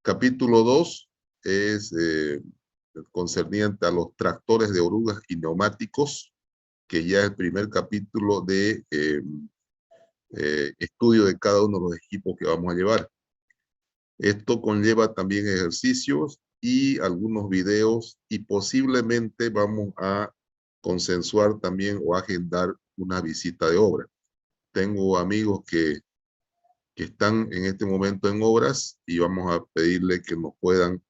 Capítulo 2 es concerniente a los tractores de orugas y neumáticos, que ya es el primer capítulo de estudio de cada uno de los equipos que vamos a llevar. Esto conlleva también ejercicios y algunos videos, y posiblemente vamos a consensuar también o agendar una visita de obra. Tengo amigos que están en este momento en obras y vamos a pedirle que nos puedan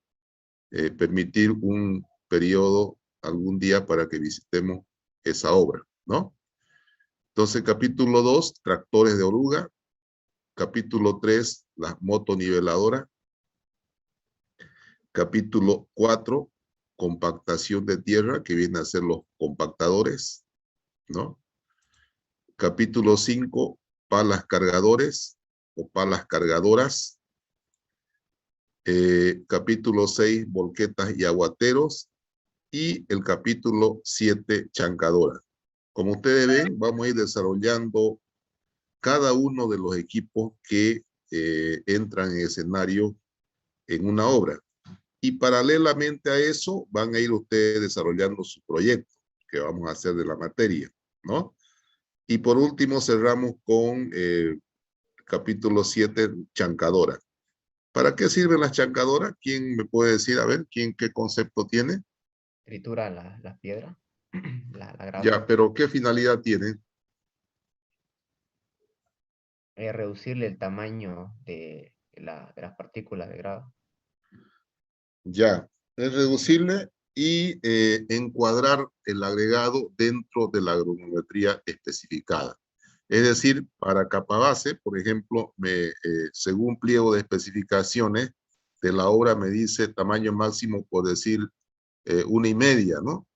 permitir un periodo algún día para que visitemos esa obra, ¿no? Entonces, capítulo 2, tractores de oruga. Capítulo 3, las motoniveladoras. Capítulo 4, compactación de tierra, que viene a ser los compactadores, ¿no? Capítulo 5, palas cargadores o palas cargadoras. Capítulo 6, volquetas y aguateros. Y el capítulo 7, chancadoras. Como ustedes ven, vamos a ir desarrollando cada uno de los equipos que entran en escenario en una obra. Y paralelamente a eso, van a ir ustedes desarrollando su proyecto que vamos a hacer de la materia, ¿no? Y por último, cerramos con capítulo 7, chancadora. ¿Para qué sirven las chancadoras? ¿Quién me puede decir? A ver, ¿qué concepto tiene? Tritura las piedras, la grava. Ya, pero ¿qué finalidad tiene? Reducirle el tamaño de las partículas de grava. Ya, es reducible y encuadrar el agregado dentro de la granulometría especificada. Es decir, para capa base, por ejemplo, según pliego de especificaciones de la obra me dice tamaño máximo, por decir, 1,5, ¿no?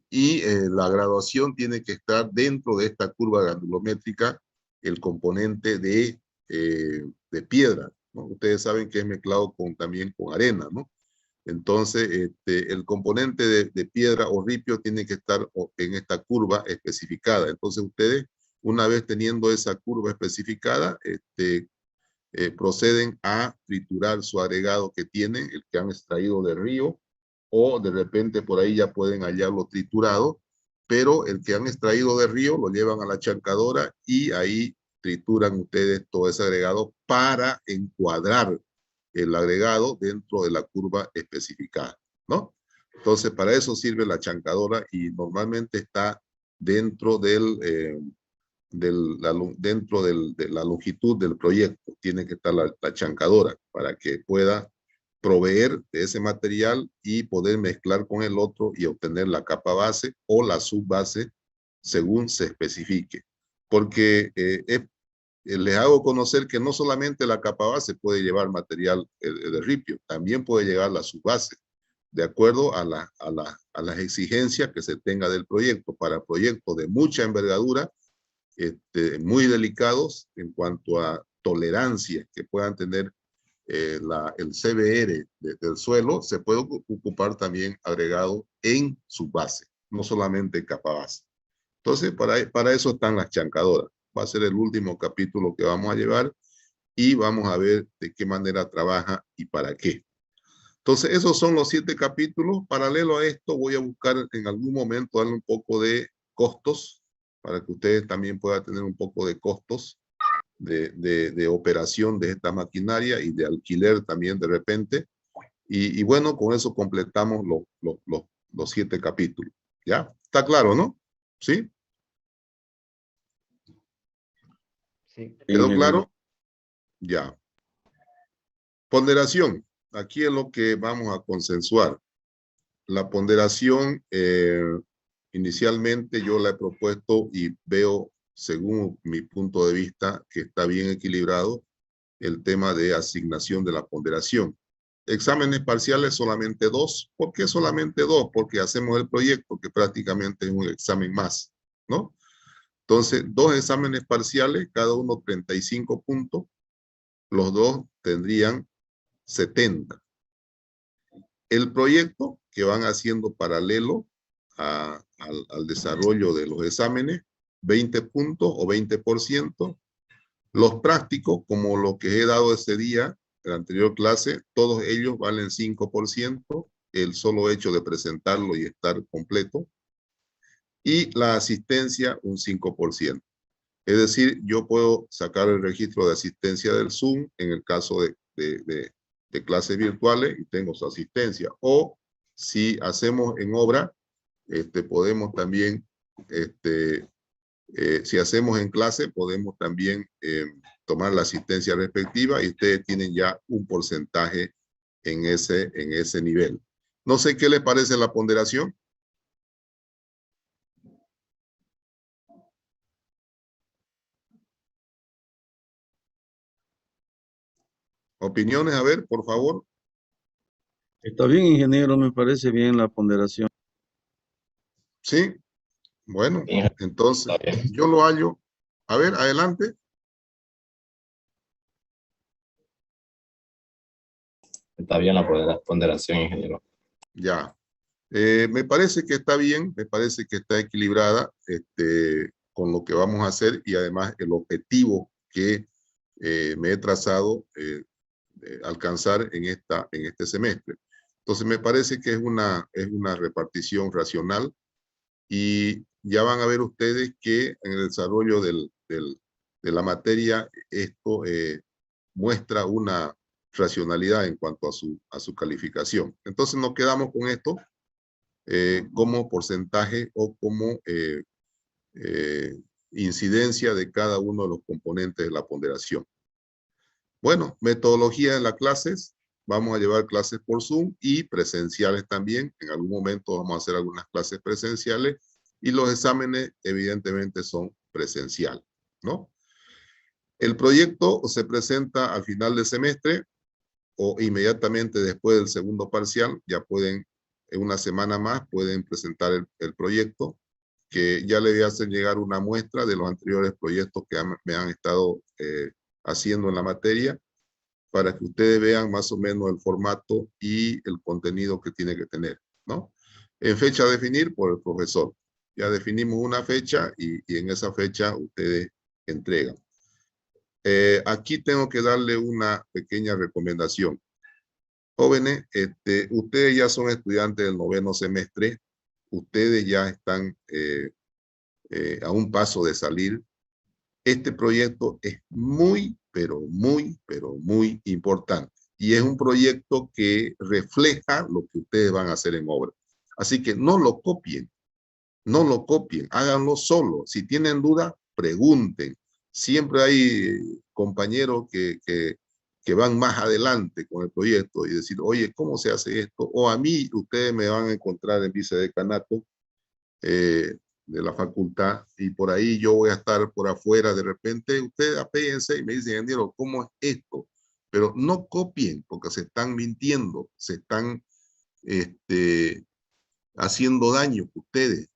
Y la graduación tiene que estar dentro de esta curva granulométrica, el componente de piedra, ¿no? Ustedes saben que es mezclado también con arena, ¿no? Entonces, el componente de piedra o ripio tiene que estar en esta curva especificada. Entonces, ustedes, una vez teniendo esa curva especificada, proceden a triturar su agregado que tienen, el que han extraído del río, o de repente por ahí ya pueden hallarlo triturado, pero el que han extraído del río lo llevan a la chancadora y ahí trituran ustedes todo ese agregado para encuadrar el agregado dentro de la curva especificada, ¿no? Entonces, para eso sirve la chancadora y normalmente está dentro de la longitud del proyecto. Tiene que estar la chancadora para que pueda proveer de ese material y poder mezclar con el otro y obtener la capa base o la subbase según se especifique. Porque les hago conocer que no solamente la capa base puede llevar material de ripio, también puede llevar la subbase, de acuerdo a las exigencias que se tenga del proyecto. Para proyectos de mucha envergadura, muy delicados en cuanto a tolerancia que puedan tener el CBR del suelo, se puede ocupar también agregado en su base, no solamente en capa base. Entonces, para eso están las chancadoras. Va a ser el último capítulo que vamos a llevar y vamos a ver de qué manera trabaja y para qué. Entonces, esos son los 7 capítulos. Paralelo a esto, voy a buscar en algún momento darle un poco de costos para que ustedes también puedan tener un poco de costos de operación de esta maquinaria y de alquiler también de repente. Y bueno, con eso completamos los 7 capítulos. ¿Ya? ¿Está claro, no? ¿Sí? Sí. ¿Quedó claro? Ya. Ponderación. Aquí es lo que vamos a consensuar. La ponderación, inicialmente yo la he propuesto y veo, según mi punto de vista, que está bien equilibrado el tema de asignación de la ponderación. Exámenes parciales solamente 2. ¿Por qué solamente 2? Porque hacemos el proyecto, que prácticamente es un examen más, ¿no? Entonces, 2 exámenes parciales, cada uno 35 puntos. Los dos tendrían 70. El proyecto que van haciendo paralelo al desarrollo de los exámenes, 20 puntos o 20%. Los prácticos, como lo que he dado ese día, la anterior clase, todos ellos valen 5%, el solo hecho de presentarlo y estar completo, y la asistencia un 5%. Es decir, yo puedo sacar el registro de asistencia del Zoom en el caso de clases virtuales y tengo su asistencia. O si hacemos en obra, podemos también, si hacemos en clase, podemos también tomar la asistencia respectiva y ustedes tienen ya un porcentaje en ese nivel. No sé qué les parece la ponderación. Opiniones, a ver, por favor. Está bien, ingeniero, me parece bien la ponderación. Sí, bueno, Bien, entonces está bien. yo lo hallo. A ver, adelante. Está bien la ponderación, ingeniero. Ya. Me parece que está bien, me parece que está equilibrada con lo que vamos a hacer y además el objetivo que me he trazado alcanzar en este semestre. Entonces me parece que es una repartición racional y ya van a ver ustedes que en el desarrollo de la materia esto muestra una racionalidad en cuanto a su calificación. Entonces nos quedamos con esto como porcentaje o como eh, incidencia de cada uno de los componentes de la ponderación. Bueno, metodología de las clases. Vamos a llevar clases por Zoom y presenciales también. En algún momento vamos a hacer algunas clases presenciales y los exámenes evidentemente son presenciales, ¿no? El proyecto se presenta al final del semestre o inmediatamente después del segundo parcial. Ya pueden, en una semana más, pueden presentar el proyecto, que ya le voy a hacer llegar una muestra de los anteriores proyectos que me han estado haciendo en la materia, para que ustedes vean más o menos el formato y el contenido que tiene que tener, ¿no? En fecha a definir por el profesor. Ya definimos una fecha y en esa fecha ustedes entregan. Aquí tengo que darle una pequeña recomendación. Jóvenes, ustedes ya son estudiantes del 9º semestre, ustedes ya están a un paso de salir. Este proyecto es muy, pero muy importante. Y es un proyecto que refleja lo que ustedes van a hacer en obra. Así que no lo copien, no lo copien, háganlo solo. Si tienen dudas, pregunten. Siempre hay compañeros que van más adelante con el proyecto y decir, oye, ¿cómo se hace esto? O a mí, ustedes me van a encontrar en vicedecanato de la facultad y por ahí yo voy a estar por afuera. De repente ustedes apéguense y me dicen, ingeniero, ¿cómo es esto? Pero no copien porque se están mintiendo, se están haciendo daño. Ustedes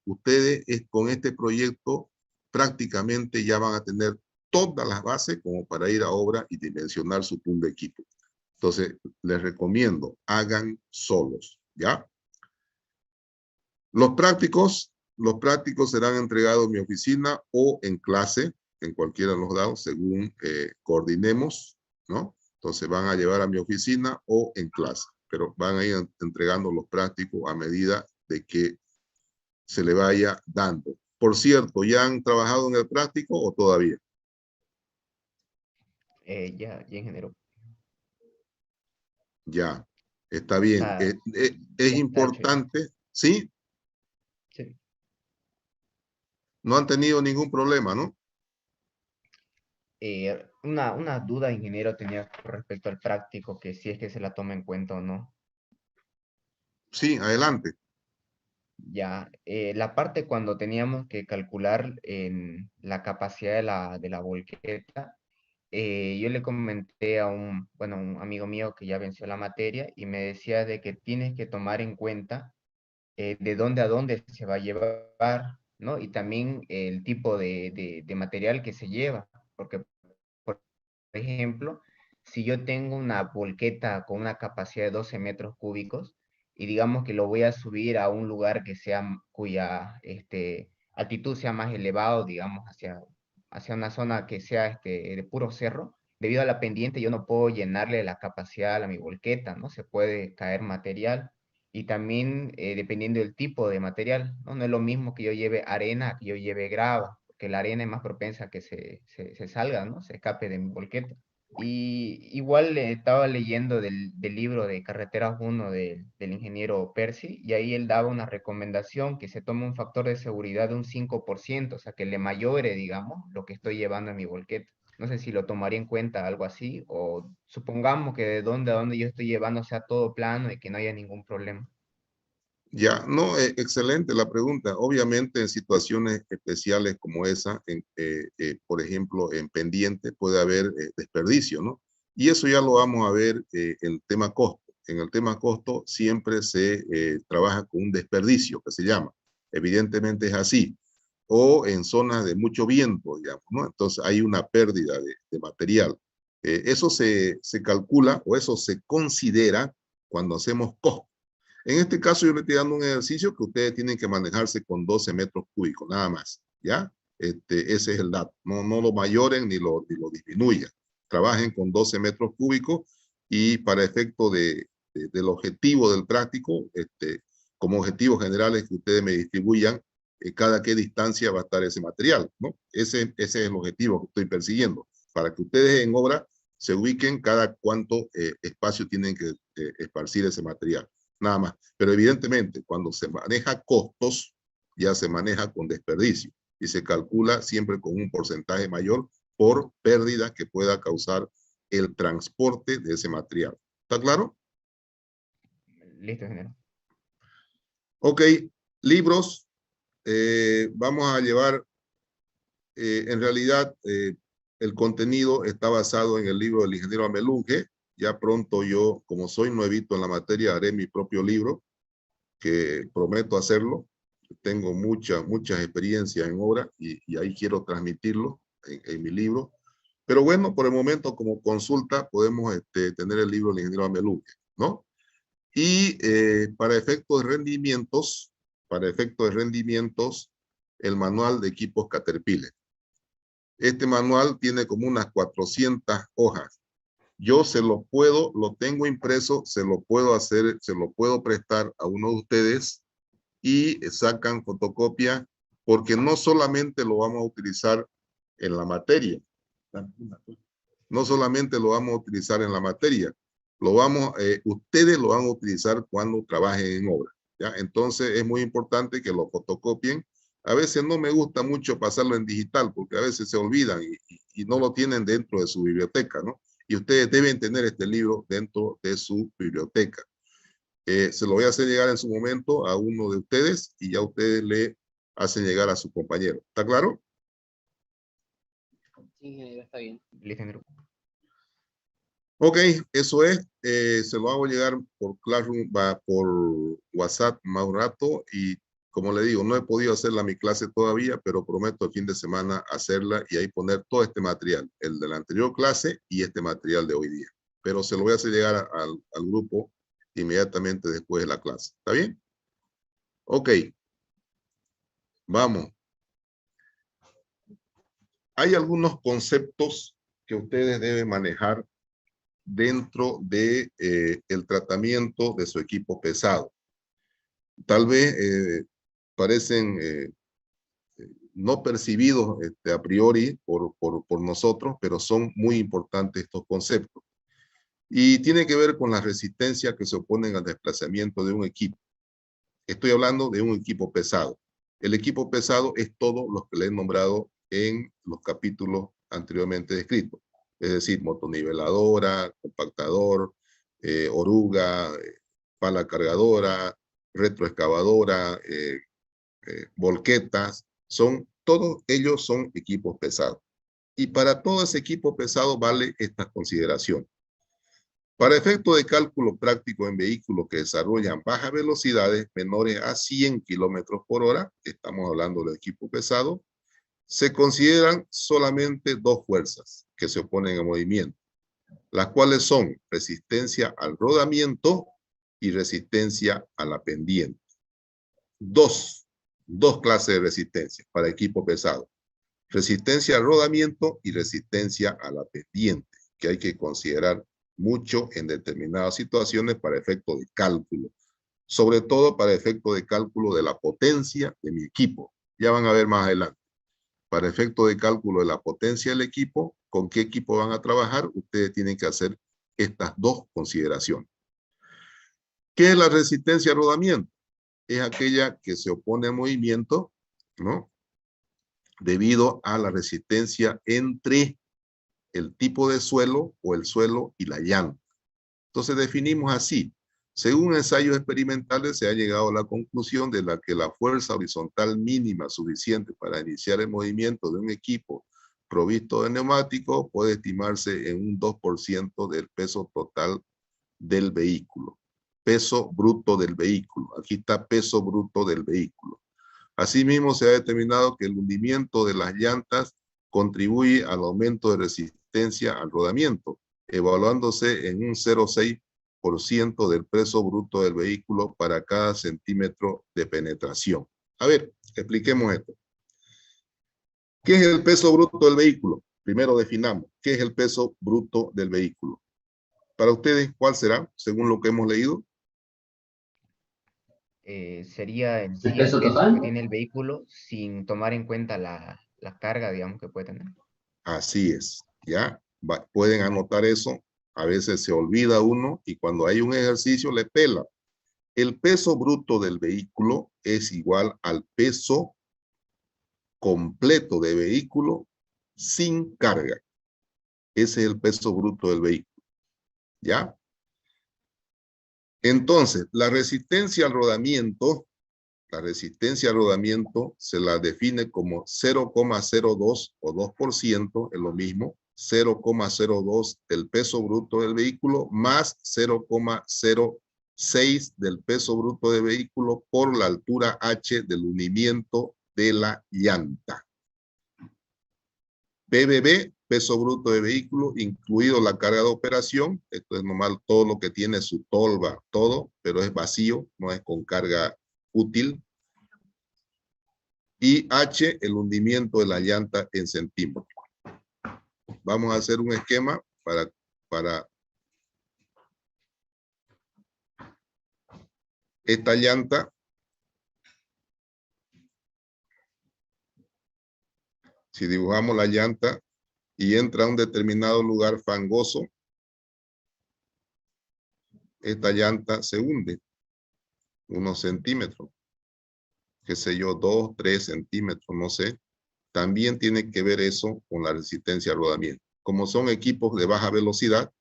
con este proyecto prácticamente ya van a tener todas las bases como para ir a obra y dimensionar su pool de equipo. Entonces, les recomiendo, hagan solos, ¿ya? Los prácticos serán entregados en mi oficina o en clase, en cualquiera de los lados, según coordinemos, ¿no? Entonces van a llevar a mi oficina o en clase, pero van a ir entregando los prácticos a medida de que se le vaya dando. Por cierto, ¿ya han trabajado en el práctico o todavía? Ya ingeniero. Ya, está bien. Está, Es ya está hecho ya. importante, ¿sí? Sí. No han tenido ningún problema, ¿no? Una duda, ingeniero, tenía con respecto al práctico, que si es que se la toma en cuenta o no. Sí, adelante. Ya, la parte cuando teníamos que calcular en la capacidad de la volqueta, yo le comenté a bueno, un amigo mío que ya venció la materia y me decía de que tienes que tomar en cuenta de dónde a dónde se va a llevar, ¿no? Y también el tipo de material que se lleva, porque, por ejemplo, si yo tengo una volqueta con una capacidad de 12 metros cúbicos y digamos que lo voy a subir a un lugar que sea, cuya altitud sea más elevado, digamos, hacia una zona que sea de puro cerro, debido a la pendiente yo no puedo llenarle la capacidad a mi volqueta, ¿no? Se puede caer material y también dependiendo del tipo de material, ¿no? No es lo mismo que yo lleve arena a que yo lleve grava, porque la arena es más propensa a que se salga, ¿no? Se escape de mi volqueta. Y igual estaba leyendo del libro de Carreteras 1 del ingeniero Percy, y ahí él daba una recomendación que se tome un factor de seguridad de un 5%, o sea, que le mayore, digamos, lo que estoy llevando en mi volqueta. No sé si lo tomaría en cuenta algo así, o supongamos que de dónde a dónde yo estoy llevando sea todo plano y que no haya ningún problema. Ya, no, excelente la pregunta. Obviamente en situaciones especiales como esa, por ejemplo, en pendiente puede haber desperdicio, ¿no? Y eso ya lo vamos a ver en el tema costo. En el tema costo siempre se trabaja con un desperdicio, que se llama. Evidentemente es así. O en zonas de mucho viento, digamos, ¿no? Entonces hay una pérdida de material. Eso se calcula o eso se considera cuando hacemos costo. En este caso yo le estoy dando un ejercicio que ustedes tienen que manejarse con 12 metros cúbicos, nada más, ¿ya? Ese es el dato. No lo mayoren ni lo disminuyan. Trabajen con 12 metros cúbicos y para efecto del objetivo del práctico, como objetivos generales que ustedes me distribuyan cada qué distancia va a estar ese material, ¿no? Ese es el objetivo que estoy persiguiendo, para que ustedes en obra se ubiquen cada cuánto espacio tienen que esparcir ese material. Nada más. Pero evidentemente, cuando se maneja costos, ya se maneja con desperdicio y se calcula siempre con un porcentaje mayor por pérdida que pueda causar el transporte de ese material. ¿Está claro? Listo, ingeniero. Ok, libros. Vamos a llevar, en realidad, el contenido está basado en el libro del ingeniero Amelunge. Ya pronto yo, como soy nuevito en la materia, haré mi propio libro, que prometo hacerlo. Tengo muchas experiencias en obra y ahí quiero transmitirlo en mi libro. Pero bueno, por el momento como consulta podemos tener el libro del ingeniero Amelunge, ¿no? Y para efectos de rendimientos, el manual de equipos Caterpillar. Este manual tiene como unas 400 hojas. Yo lo tengo impreso, se lo puedo hacer, se lo puedo prestar a uno de ustedes y sacan fotocopia, porque no solamente lo vamos a utilizar en la materia, no solamente lo vamos a utilizar en la materia, ustedes lo van a utilizar cuando trabajen en obra, ¿ya? Entonces es muy importante que lo fotocopien. A veces no me gusta mucho pasarlo en digital, porque a veces se olvidan y no lo tienen dentro de su biblioteca, ¿no? Y ustedes deben tener este libro dentro de su biblioteca. Se lo voy a hacer llegar en su momento a uno de ustedes y ya ustedes le hacen llegar a su compañero. ¿Está claro? Sí, ingeniero, está bien. Listo, ingeniero. Ok, eso es. Se lo hago llegar por Classroom, por WhatsApp más un rato y como le digo, no he podido hacerla mi clase todavía, pero prometo el fin de semana hacerla y ahí poner todo este material, el de la anterior clase y este material de hoy día. Pero se lo voy a hacer llegar al grupo inmediatamente después de la clase. ¿Está bien? Ok. Vamos. Hay algunos conceptos que ustedes deben manejar dentro de el tratamiento de su equipo pesado. Tal vez parecen no percibidos a priori por nosotros, pero son muy importantes estos conceptos. Y tiene que ver con la resistencia que se oponen al desplazamiento de un equipo. Estoy hablando de un equipo pesado. El equipo pesado es todo lo que le he nombrado en los capítulos anteriormente descritos. Es decir, motoniveladora, compactador, oruga, pala cargadora, retroexcavadora, volquetas. Todos ellos son equipos pesados. Y para todo ese equipo pesado vale estas consideraciones. Para efecto de cálculo práctico en vehículos que desarrollan bajas velocidades menores a 100 kilómetros por hora, estamos hablando de equipo pesado, se consideran solamente dos fuerzas que se oponen al movimiento, las cuales son resistencia al rodamiento y resistencia a la pendiente. Dos clases de resistencia para equipo pesado. Resistencia al rodamiento y resistencia a la pendiente. que hay que considerar mucho en determinadas situaciones para efecto de cálculo, sobre todo para efecto de cálculo de la potencia de mi equipo. Ya van a ver más adelante. Para efecto de cálculo de la potencia del equipo, con qué equipo van a trabajar, ustedes tienen que hacer estas dos consideraciones. ¿Qué es la resistencia a rodamiento? Es aquella que se opone al movimiento, ¿no? Debido a la resistencia entre el tipo de suelo o el suelo y la llanta. Entonces definimos así. Según ensayos experimentales se ha llegado a la conclusión de la que la fuerza horizontal mínima suficiente para iniciar el movimiento de un equipo provisto de neumáticos puede estimarse en un 2% del peso total del vehículo. Peso bruto del vehículo. Aquí está peso bruto del vehículo. Asimismo, se ha determinado que el hundimiento de las llantas contribuye al aumento de resistencia al rodamiento, evaluándose en un 0,6% del peso bruto del vehículo para cada centímetro de penetración. A ver, expliquemos esto. ¿Qué es el peso bruto del vehículo? Primero definamos, ¿qué es el peso bruto del vehículo? Para ustedes, ¿cuál será, según lo que hemos leído? Sería en sí ¿El el peso peso total? que tiene el vehículo sin tomar en cuenta la carga, digamos, que puede tener. Así es, ¿ya? Pueden anotar eso. A veces se olvida uno y cuando hay un ejercicio le pela. El peso bruto del vehículo es igual al peso completo de vehículo sin carga. Ese es el peso bruto del vehículo, ¿ya? Entonces, la resistencia al rodamiento se la define como 0,02 o 2%, es lo mismo, 0,02 del peso bruto del vehículo más 0,06 del peso bruto del vehículo por la altura H del hundimiento de la llanta. PBB, peso bruto de vehículo, incluido la carga de operación. Esto es normal, todo lo que tiene su tolva, todo, pero es vacío, no es con carga útil. Y H, el hundimiento de la llanta en centímetros. Vamos a hacer un esquema para esta llanta. Si dibujamos la llanta y entra a un determinado lugar fangoso, esta llanta se hunde unos centímetros, qué sé yo, 2, 3 centímetros, no sé. También tiene que ver eso con la resistencia al rodamiento. Como son equipos de baja velocidad,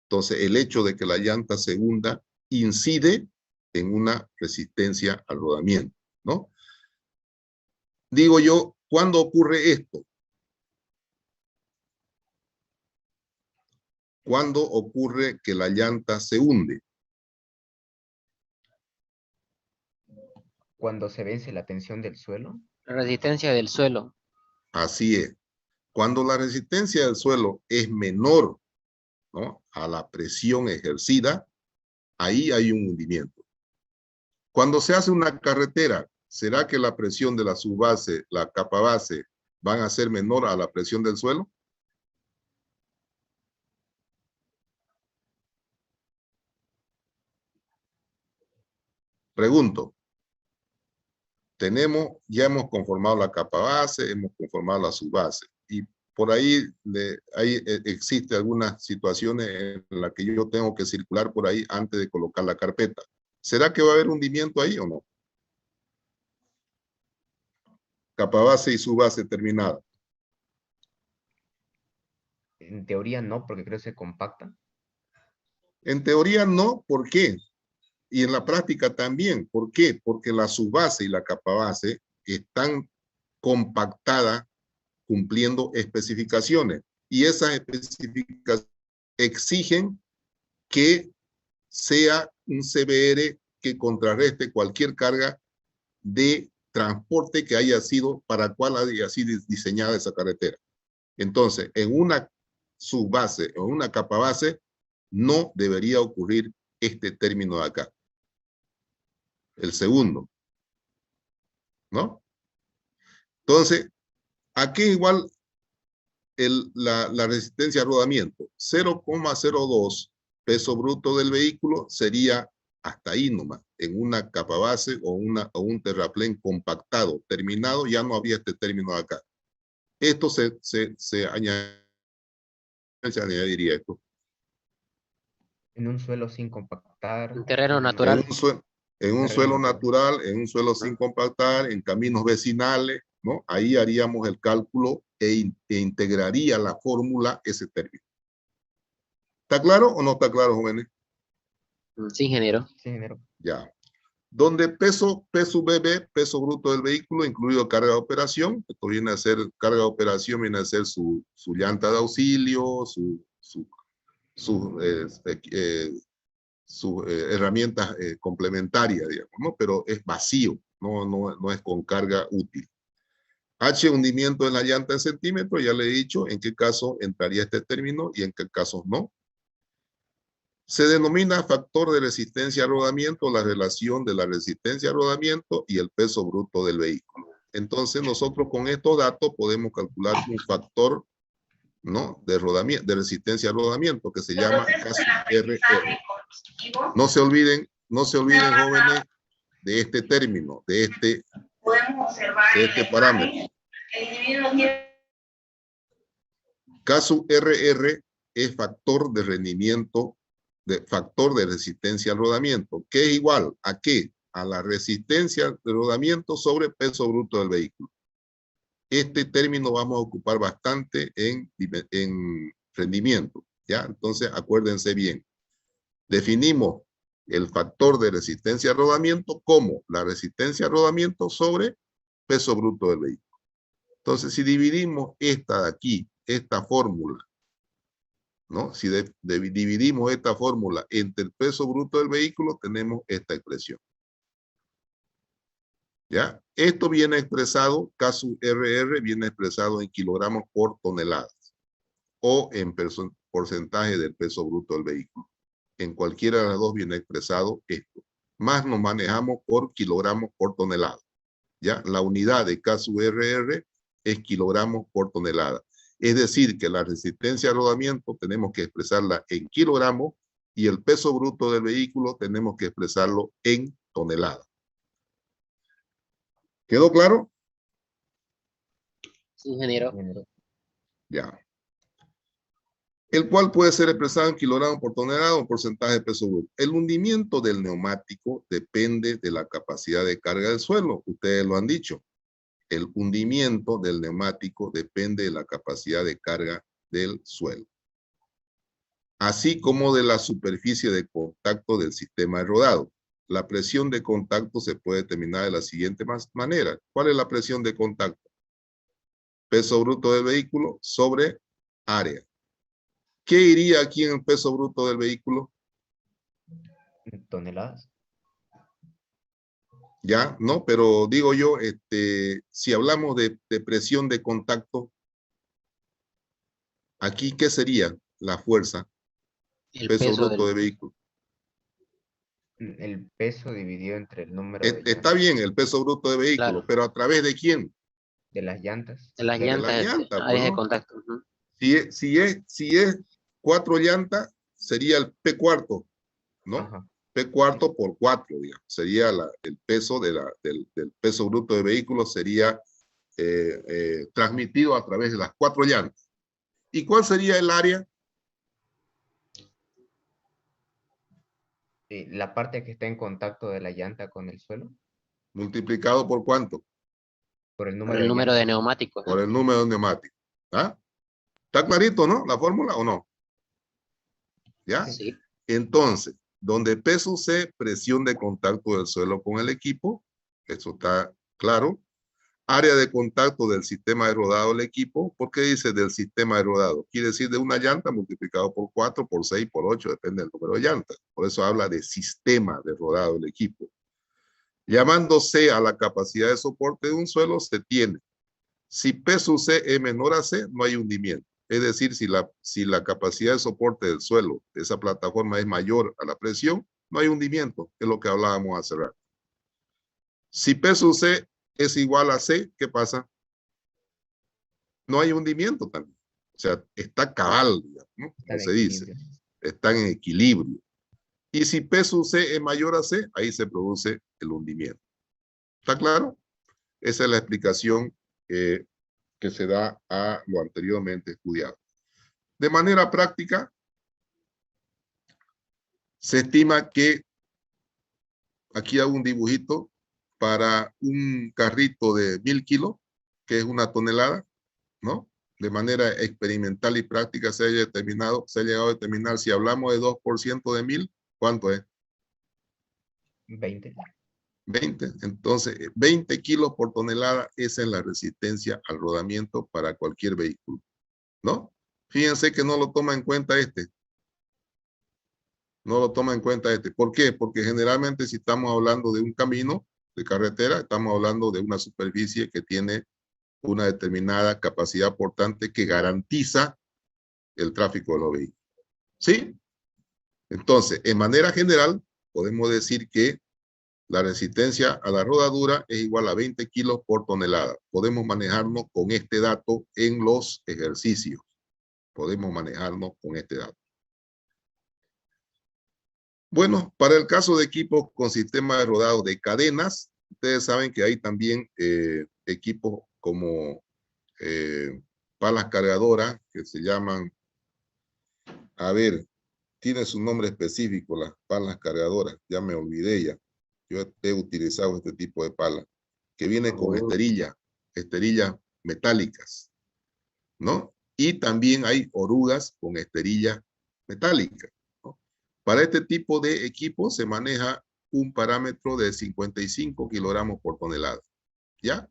entonces el hecho de que la llanta se hunda incide en una resistencia al rodamiento, ¿no? Digo yo, ¿cuándo ocurre esto? ¿Cuándo ocurre que la llanta se hunde? Cuando se vence la tensión del suelo. La resistencia del suelo. Así es. Cuando la resistencia del suelo es menor, ¿no?, a la presión ejercida, ahí hay un hundimiento. Cuando se hace una carretera, ¿será que la presión de la subbase, la capa base, van a ser menor a la presión del suelo? Pregunto. Ya hemos conformado la capa base, hemos conformado la subbase, y por ahí, existe algunas situaciones en las que yo tengo que circular por ahí antes de colocar la carpeta. ¿Será que va a haber hundimiento ahí o no? Capa base y subbase terminada. En teoría no, porque creo que se compacta. En teoría no, ¿por qué? Y en la práctica también, ¿por qué? Porque la subbase y la capa base están compactadas cumpliendo especificaciones, y esas especificaciones exigen que sea un CBR que contrarreste cualquier carga de transporte que haya sido, para cual haya sido diseñada esa carretera. Entonces, en una subbase o en una capa base no debería ocurrir este término de acá. El segundo, ¿no? Entonces, aquí igual la resistencia a rodamiento. 0,02 peso bruto del vehículo sería hasta ahí nomás, en una capa base o un terraplén compactado, terminado, ya no había este término acá. Esto se añadiría esto. En un suelo sin compactar. Un terreno en natural. En un suelo natural, en un suelo sin compactar, en caminos vecinales, ¿no? Ahí haríamos el cálculo e integraría la fórmula ese término. ¿Está claro o no está claro, jóvenes? Sí, ingeniero. Sí, ingeniero. Ya. Donde peso BB, peso bruto del vehículo, incluido carga de operación. Esto viene a ser, carga de operación viene a ser su llanta de auxilio, sus herramientas complementarias, digamos, ¿no? Pero es vacío, no es con carga útil. H, hundimiento en la llanta en centímetros, ya le he dicho en qué caso entraría este término y en qué casos no. Se denomina factor de resistencia a rodamiento la relación de la resistencia a rodamiento y el peso bruto del vehículo. Entonces nosotros con estos datos podemos calcular un factor, ¿no? de resistencia a rodamiento que se llama KSURR. No se olviden, jóvenes, de este término, de este parámetro. KSURR es factor de rendimiento, factor de resistencia al rodamiento, que es igual a ¿qué? A la resistencia de rodamiento sobre peso bruto del vehículo. Este término vamos a ocupar bastante en rendimiento, ¿ya? Entonces, acuérdense bien. Definimos el factor de resistencia al rodamiento como la resistencia al rodamiento sobre peso bruto del vehículo. Entonces, si dividimos esta de aquí, esta fórmula, ¿no? Si dividimos esta fórmula entre el peso bruto del vehículo, tenemos esta expresión. ¿Ya? Esto viene expresado, KSURR viene expresado en kilogramos por toneladas o en porcentaje del peso bruto del vehículo. En cualquiera de las dos viene expresado esto. Más nos manejamos por kilogramos por tonelada. ¿Ya? La unidad de KSURR es kilogramos por tonelada. Es decir, que la resistencia a rodamiento tenemos que expresarla en kilogramos y el peso bruto del vehículo tenemos que expresarlo en tonelada. ¿Quedó claro? Sí, ingeniero. Ya. El cual puede ser expresado en kilogramos por tonelada o porcentaje de peso bruto. El hundimiento del neumático depende de la capacidad de carga del suelo. Ustedes lo han dicho. El hundimiento del neumático depende de la capacidad de carga del suelo, así como de la superficie de contacto del sistema de rodado. La presión de contacto se puede determinar de la siguiente manera. ¿Cuál es la presión de contacto? Peso bruto del vehículo sobre área. ¿Qué iría aquí en el peso bruto del vehículo? Toneladas. Ya, ¿no? Pero digo yo, si hablamos de presión de contacto, aquí, ¿qué sería la fuerza? El Peso peso bruto del vehículo. El peso dividido entre el número de Está llantas. bien el peso bruto de vehículo, Claro. pero ¿a través de quién? De las llantas. De las De llantas, la llanta, áreas pues, de ¿no? contacto. Ujú. Si es 4 llantas, sería el P cuarto, ¿no? Ajá. P cuarto por 4, digamos. Sería el peso del peso bruto de vehículo sería transmitido a través de las 4 llantas. ¿Y cuál sería el área? La parte que está en contacto de la llanta con el suelo. Multiplicado por ¿cuánto? Por el Por número el de número de llantas. neumáticos. Por el número de neumáticos. ¿Ah? ¿Está clarito, no? ¿La fórmula o no? ¿Ya? Sí. Entonces, donde peso C, presión de contacto del suelo con el equipo, eso está claro. Área de contacto del sistema de rodado del equipo. ¿Por qué dice del sistema de rodado? Quiere decir de una llanta multiplicado por 4, por 6, por 8, depende del número de llantas. Por eso habla de sistema de rodado del equipo. Llamando C a la capacidad de soporte de un suelo, se tiene. Si peso C es menor a C, no hay hundimiento. Es decir, si la capacidad de soporte del suelo de esa plataforma es mayor a la presión, no hay hundimiento, que es lo que hablábamos hace rato. Si peso C es igual a C, ¿qué pasa? No hay hundimiento también. O sea, está cabal, digamos, ¿no? Está Como en se dice, equilibrio. está en equilibrio. Y si P sub C es mayor a C, ahí se produce el hundimiento. ¿Está claro? Esa es la explicación que se da a lo anteriormente estudiado. De manera práctica, se estima que, aquí hago un dibujito, para un carrito de 1000 kilos, que es una tonelada, ¿no? De manera experimental y práctica se ha llegado a determinar, si hablamos de 2% de 1000, ¿cuánto es? 20. 20. Entonces, 20 kilos por tonelada, esa es la resistencia al rodamiento para cualquier vehículo, ¿no? Fíjense que no lo toma en cuenta este. No lo toma en cuenta este. ¿Por qué? Porque generalmente si estamos hablando de un camino de carretera, estamos hablando de una superficie que tiene una determinada capacidad portante que garantiza el tráfico de los vehículos. ¿Sí? Entonces, en manera general, podemos decir que la resistencia a la rodadura es igual a 20 kilos por tonelada. Podemos manejarnos con este dato en los ejercicios. Podemos manejarnos con este dato. Bueno, para el caso de equipos con sistema de rodado de cadenas, ustedes saben que hay también equipos como palas cargadoras que se llaman, a ver, tiene su nombre específico, las palas cargadoras, ya me olvidé ya. Yo he utilizado este tipo de palas, que viene con esterillas metálicas, ¿no? Y también hay orugas con esterillas metálicas, ¿no? Para este tipo de equipo se maneja un parámetro de 55 kilogramos por tonelada, ¿ya?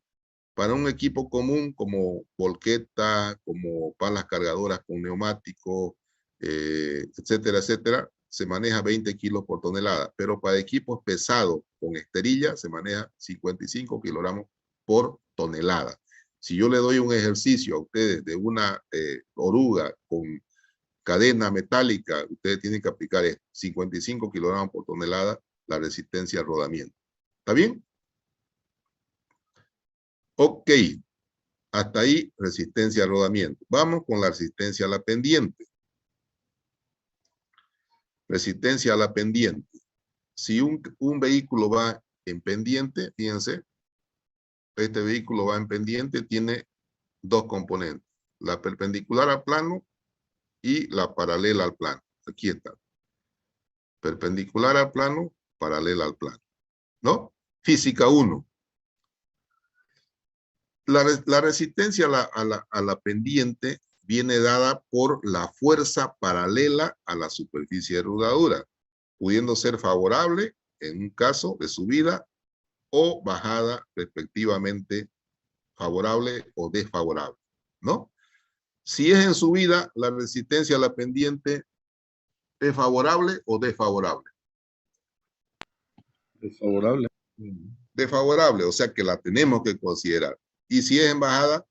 Para un equipo común como volqueta, como palas cargadoras con neumáticos, etcétera, etcétera, se maneja 20 kilos por tonelada, pero para equipos pesados con esterilla se maneja 55 kilogramos por tonelada. Si yo le doy un ejercicio a ustedes de una oruga con cadena metálica, ustedes tienen que aplicar 55 kilogramos por tonelada la resistencia al rodamiento. ¿Está bien? Ok. Hasta ahí, resistencia al rodamiento. Vamos con la resistencia a la pendiente. Resistencia a la pendiente. Si un vehículo va en pendiente, fíjense, este vehículo va en pendiente, tiene dos componentes, la perpendicular al plano y la paralela al plano. Aquí está. Perpendicular al plano, paralela al plano, ¿no? Física 1. La resistencia a la pendiente viene dada por la fuerza paralela a la superficie de rodadura, pudiendo ser favorable en un caso de subida o bajada, respectivamente, favorable o desfavorable, ¿no? Si es en subida, la resistencia a la pendiente es favorable o desfavorable. Desfavorable. Desfavorable, o sea que la tenemos que considerar. Y si es en bajada,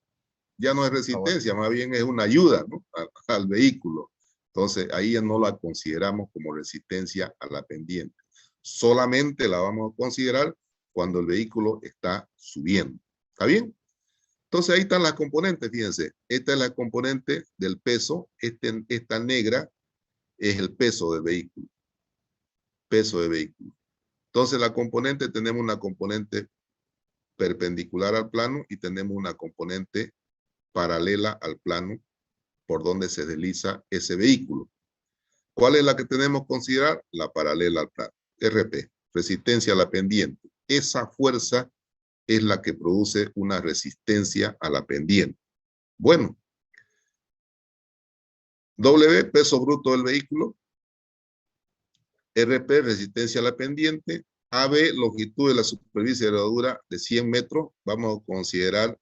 ya no es resistencia, más bien es una ayuda, ¿no? al vehículo. Entonces, ahí ya no la consideramos como resistencia a la pendiente. Solamente la vamos a considerar cuando el vehículo está subiendo. ¿Está bien? Entonces, ahí están las componentes, fíjense. Esta es la componente del peso. Esta negra es el peso del vehículo. Peso del vehículo. Entonces, la componente, tenemos una componente perpendicular al plano y tenemos una componente paralela al plano por donde se desliza ese vehículo. ¿Cuál es la que tenemos que considerar? La paralela al plano. RP, resistencia a la pendiente. Esa fuerza es la que produce una resistencia a la pendiente. Bueno. W, peso bruto del vehículo. RP, resistencia a la pendiente. AB, longitud de la superficie de rodadura de 100 metros. Vamos a considerar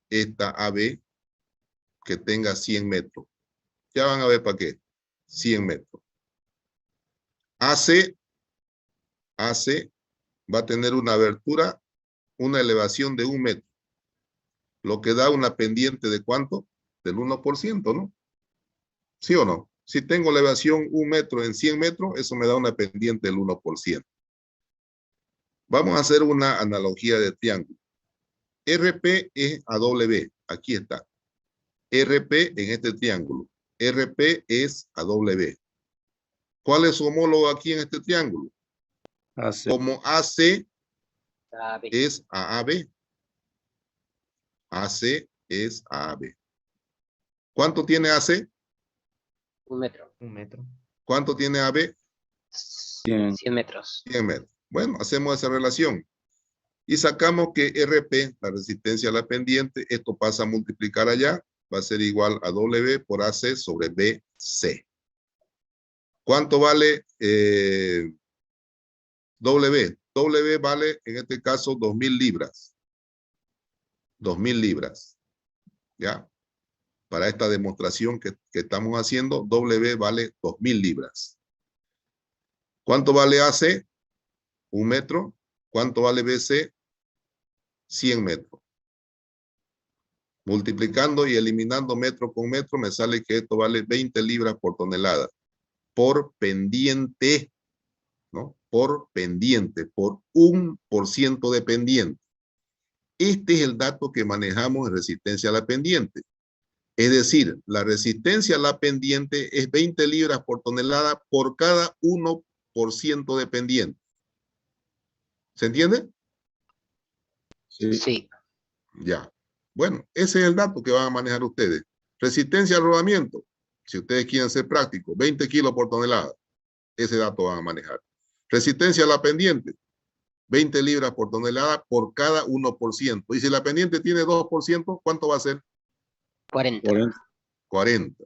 esta AB que tenga 100 metros. Ya van a ver para qué. 100 metros. AC va a tener una abertura, una elevación de 1 metro. Lo que da una pendiente de ¿cuánto? Del 1%, ¿no? ¿Sí o no? Si tengo elevación 1 metro en 100 metros, eso me da una pendiente del 1%. Vamos a hacer una analogía de triángulo. RP es a W. Aquí está. RP en este triángulo. RP es a W. ¿Cuál es su homólogo aquí en este triángulo? AC. Como AC AB. es a AB. AC es a AB. ¿Cuánto tiene AC? 1 metro. 1 metro. ¿Cuánto tiene AB? 100. 100 metros. 100 metros. Bueno, hacemos esa relación. Y sacamos que RP, la resistencia a la pendiente, esto pasa a multiplicar allá, va a ser igual a W por AC sobre BC. ¿Cuánto vale W? W vale, en este caso, 2.000 libras. 2.000 libras. ¿Ya? Para esta demostración que estamos haciendo, W vale 2.000 libras. ¿Cuánto vale AC? 1 metro. ¿Cuánto vale BC? 100 metros. Multiplicando y eliminando metro con metro, me sale que esto vale 20 libras por tonelada. Por pendiente, ¿no? Por pendiente, por 1% de pendiente. Este es el dato que manejamos en resistencia a la pendiente. Es decir, la resistencia a la pendiente es 20 libras por tonelada por cada 1% de pendiente. ¿Se entiende? Sí. Sí. Ya. Bueno, ese es el dato que van a manejar ustedes. Resistencia al rodamiento, si ustedes quieren ser prácticos, 20 kilos por tonelada. Ese dato van a manejar. Resistencia a la pendiente, 20 libras por tonelada por cada 1%. Y si la pendiente tiene 2%, ¿cuánto va a ser? 40. 40. 40,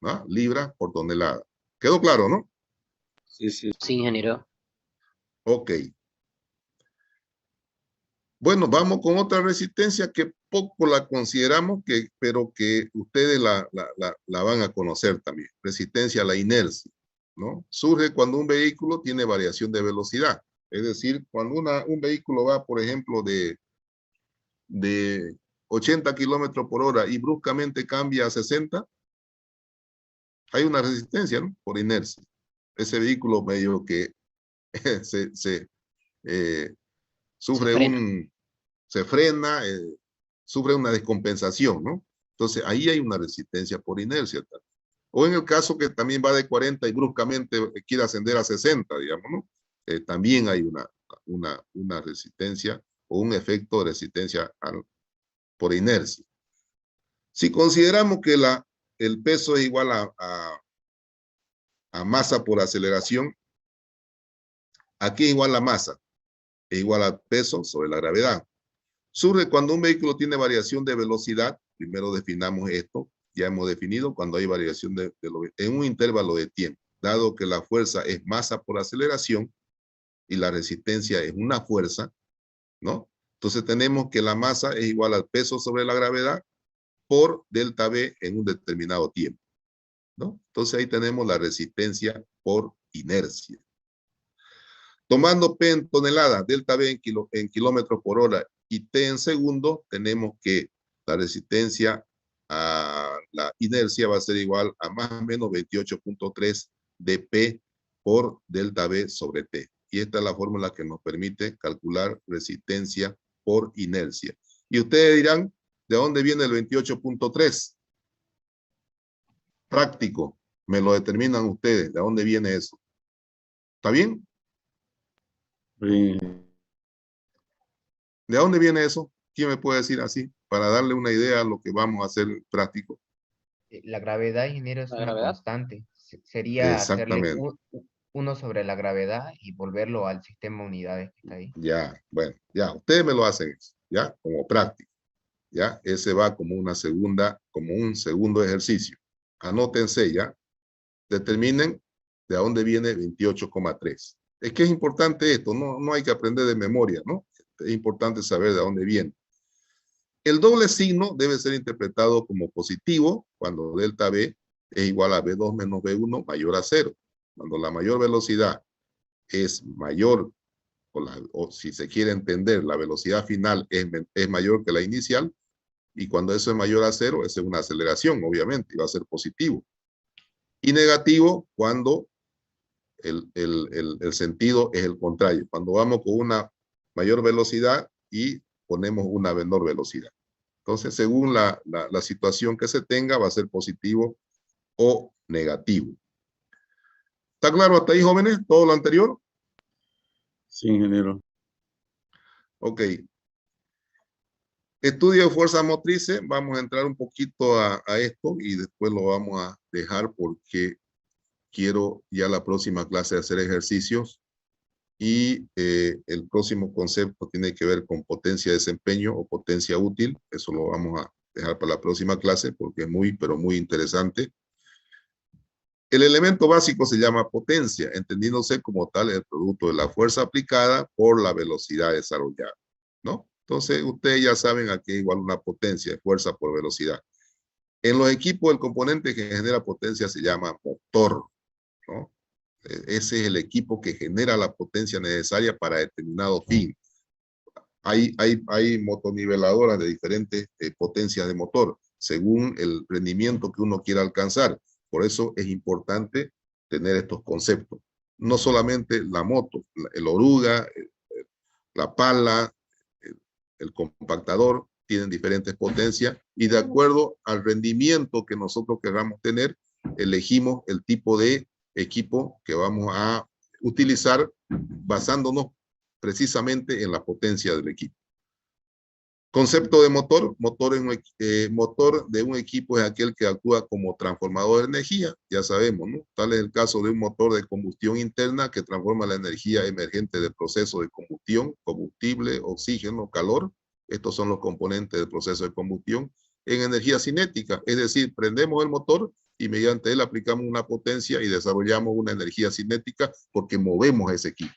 ¿no? Libras por tonelada. ¿Quedó claro, no? Sí, sí. Sí, ingeniero. Ok. Bueno, vamos con otra resistencia que poco la consideramos, pero que ustedes la van a conocer también. Resistencia a la inercia, ¿no? Surge cuando un vehículo tiene variación de velocidad. Es decir, cuando un vehículo va, por ejemplo, de 80 kilómetros por hora y bruscamente cambia a 60, hay una resistencia, ¿no? Por inercia. Ese vehículo medio que sufre se frena, sufre una descompensación, ¿no? Entonces, ahí hay una resistencia por inercia. O en el caso que también va de 40 y bruscamente quiere ascender a 60, digamos, ¿no? También hay una resistencia o un efecto de resistencia por inercia. Si consideramos que el peso es igual a masa por aceleración, aquí es igual la masa, es igual al peso sobre la gravedad. Surge cuando un vehículo tiene variación de velocidad. Primero definamos esto. Ya hemos definido cuando hay variación en un intervalo de tiempo. Dado que la fuerza es masa por aceleración y la resistencia es una fuerza, ¿no? Entonces tenemos que la masa es igual al peso sobre la gravedad por delta V en un determinado tiempo, ¿no? Entonces ahí tenemos la resistencia por inercia. Tomando P en toneladas, delta V en kilómetros por hora y T en segundos, tenemos que la resistencia a la inercia va a ser igual a más o menos 28.3 de P por delta V sobre T. Y esta es la fórmula que nos permite calcular resistencia por inercia. Y ustedes dirán, ¿de dónde viene el 28.3? Práctico, me lo determinan ustedes, ¿de dónde viene eso? ¿Está bien? Sí. ¿De dónde viene eso? ¿Quién me puede decir así? Para darle una idea a lo que vamos a hacer práctico. La gravedad, ingeniero, es ¿La una gravedad? constante. Sería hacerle Exactamente. 1 sobre la gravedad y volverlo al sistema de unidades que está ahí. Ya, bueno, ya, ustedes me lo hacen eso, ya, como práctico. Ya, ese va como un segundo ejercicio. Anótense ya. Determinen de dónde viene 28,3. Es que es importante esto, no hay que aprender de memoria, ¿no? Es importante saber de dónde viene. El doble signo debe ser interpretado como positivo cuando delta V es igual a V2 menos V1 mayor a 0. Cuando la mayor velocidad es mayor, o si se quiere entender, la velocidad final es mayor que la inicial, y cuando eso es mayor a 0, esa es una aceleración, obviamente, y va a ser positivo. Y negativo cuando el sentido es el contrario, cuando vamos con una mayor velocidad y ponemos una menor velocidad. Entonces, según la situación que se tenga, va a ser positivo o negativo. ¿Está claro hasta ahí, jóvenes? ¿Todo lo anterior? Sí, ingeniero. Ok. Estudio de fuerzas motrices. Vamos a entrar un poquito a esto y después lo vamos a dejar porque quiero ya la próxima clase hacer ejercicios. Y el próximo concepto tiene que ver con potencia de desempeño o potencia útil. Eso lo vamos a dejar para la próxima clase porque es muy, pero muy interesante. El elemento básico se llama potencia, entendiéndose como tal el producto de la fuerza aplicada por la velocidad desarrollada, ¿no? Entonces, ustedes ya saben a qué es igual una potencia, fuerza por velocidad. En los equipos, el componente que genera potencia se llama motor, ¿no? Ese es el equipo que genera la potencia necesaria para determinado fin. Hay motoniveladoras de diferentes potencias de motor, según el rendimiento que uno quiera alcanzar. Por eso es importante tener estos conceptos. No solamente la moto, el oruga, la pala, el compactador, tienen diferentes potencias y de acuerdo al rendimiento que nosotros queramos tener, elegimos el tipo de equipo que vamos a utilizar basándonos precisamente en la potencia del equipo. Concepto de motor. Motor de un equipo es aquel que actúa como transformador de energía, ya sabemos, ¿no? Tal es el caso de un motor de combustión interna que transforma la energía emergente del proceso de combustión, combustible, oxígeno, calor. Estos son los componentes del proceso de combustión en energía cinética, es decir, prendemos el motor y mediante él aplicamos una potencia y desarrollamos una energía cinética porque movemos ese equipo,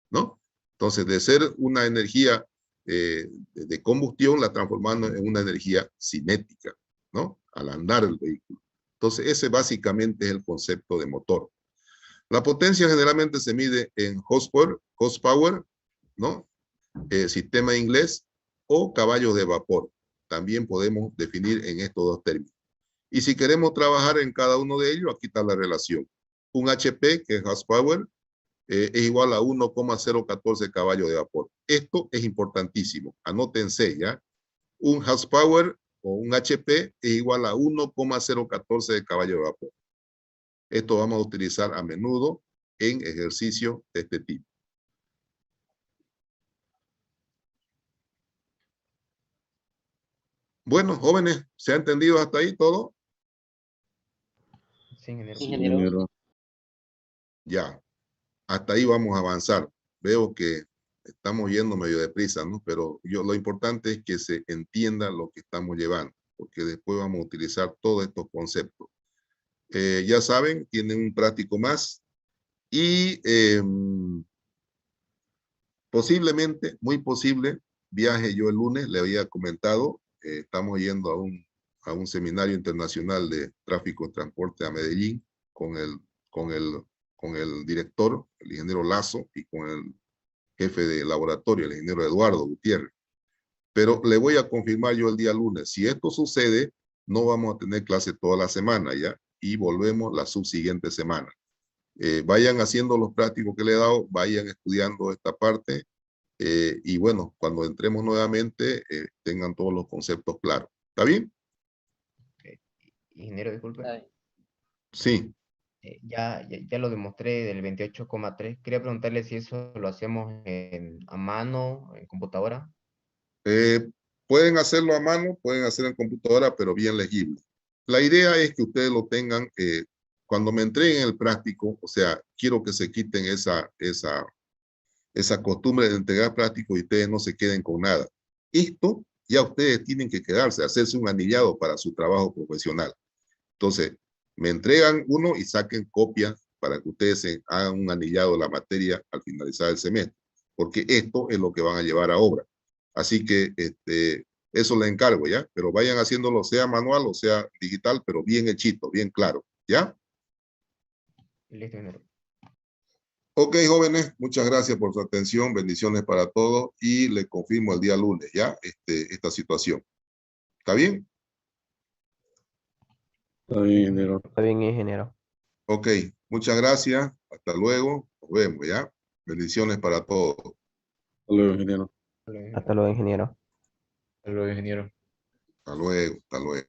¿no? Entonces, de ser una energía de combustión, la transformando en una energía cinética, ¿no? Al andar el vehículo. Entonces, ese básicamente es el concepto de motor. La potencia generalmente se mide en horsepower, ¿no? Sistema inglés o caballos de vapor. También podemos definir en estos dos términos. Y si queremos trabajar en cada uno de ellos, aquí está la relación. Un HP, que es horsepower, es igual a 1,014 caballos de vapor. Esto es importantísimo. Anótense, ¿ya? Un horsepower o un HP es igual a 1,014 caballos de vapor. Esto vamos a utilizar a menudo en ejercicios de este tipo. Bueno, jóvenes, ¿se ha entendido hasta ahí todo? Sí, ingeniero. Sí, Ingeniero. ingeniero. Ya, hasta ahí vamos a avanzar. Veo que estamos yendo medio deprisa, ¿no? Pero lo importante es que se entienda lo que estamos llevando, porque después vamos a utilizar todos estos conceptos. Ya saben, tienen un práctico más y posiblemente, muy posible, viaje yo el lunes, le había comentado, estamos yendo a un seminario internacional de tráfico y transporte a Medellín con el director, el ingeniero Lazo, y con el jefe de laboratorio, el ingeniero Eduardo Gutiérrez. Pero le voy a confirmar yo el día lunes. Si esto sucede, no vamos a tener clase toda la semana, ¿ya? Y volvemos la subsiguiente semana. Vayan haciendo los prácticos que le he dado, vayan estudiando esta parte y bueno, cuando entremos nuevamente tengan todos los conceptos claros. ¿Está bien? Ingeniero, disculpe. Está bien. Sí. Ya lo demostré del 28,3. Quería preguntarle si eso lo hacemos a mano, en computadora. Pueden hacerlo a mano, pueden hacerlo en computadora, pero bien legible. La idea es que ustedes lo tengan, cuando me entreguen el práctico, o sea, quiero que se quiten esa costumbre de entregar práctico y ustedes no se queden con nada. Esto ya ustedes tienen que quedarse, hacerse un anillado para su trabajo profesional. Entonces, me entregan uno y saquen copia para que ustedes se hagan un anillado de la materia al finalizar el semestre, porque esto es lo que van a llevar a obra. Así que eso le encargo, ¿ya? Pero vayan haciéndolo sea manual o sea digital, pero bien hechito, bien claro, ¿ya? Listo, ingeniero. Ok, jóvenes, muchas gracias por su atención, bendiciones para todos y les confirmo el día lunes, ¿ya? Esta situación. ¿Está bien? Está bien, ingeniero. Está bien, ingeniero. Ok, muchas gracias, hasta luego, nos vemos, ¿ya? Bendiciones para todos. Hasta luego, ingeniero. Hasta luego, ingeniero. Hasta luego, ingeniero. Hasta luego, hasta luego.